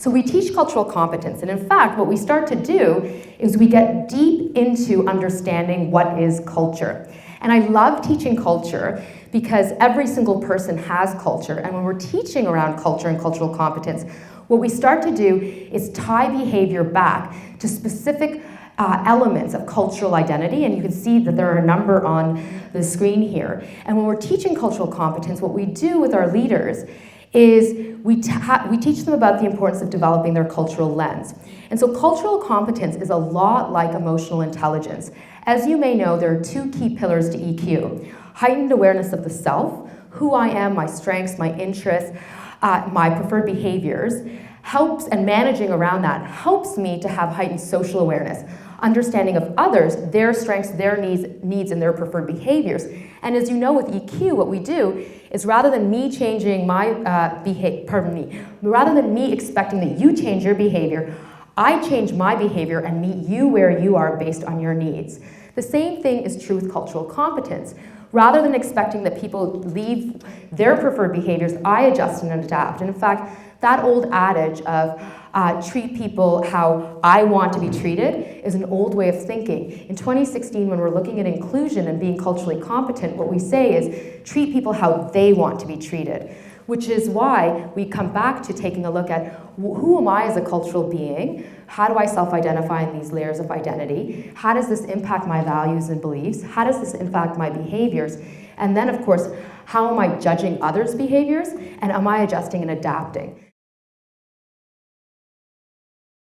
So we teach cultural competence, and in fact, what we start to do is we get deep into understanding what is culture. And I love teaching culture because every single person has culture, and when we're teaching around culture and cultural competence, what we start to do is tie behavior back to specific elements of cultural identity, and you can see that there are a number on the screen here. And when we're teaching cultural competence, what we do with our leaders is we teach them about the importance of developing their cultural lens. And so cultural competence is a lot like emotional intelligence. As you may know, there are two key pillars to EQ. Heightened awareness of the self, who I am, my strengths, my interests, my preferred behaviors, helps, and managing around that helps me to have heightened social awareness, understanding of others, their strengths, their needs, and their preferred behaviors. And as you know with EQ, what we do is rather than me changing my rather than me expecting that you change your behavior, I change my behavior and meet you where you are based on your needs. The same thing is true with cultural competence. Rather than expecting that people leave their preferred behaviors, I adjust and adapt. And in fact, that old adage of treat people how I want to be treated is an old way of thinking. In 2016, when we're looking at inclusion and being culturally competent, what we say is treat people how they want to be treated, which is why we come back to taking a look at who am I as a cultural being? How do I self-identify in these layers of identity? How does this impact my values and beliefs? How does this impact my behaviors? And then, of course, how am I judging others' behaviors? And am I adjusting and adapting?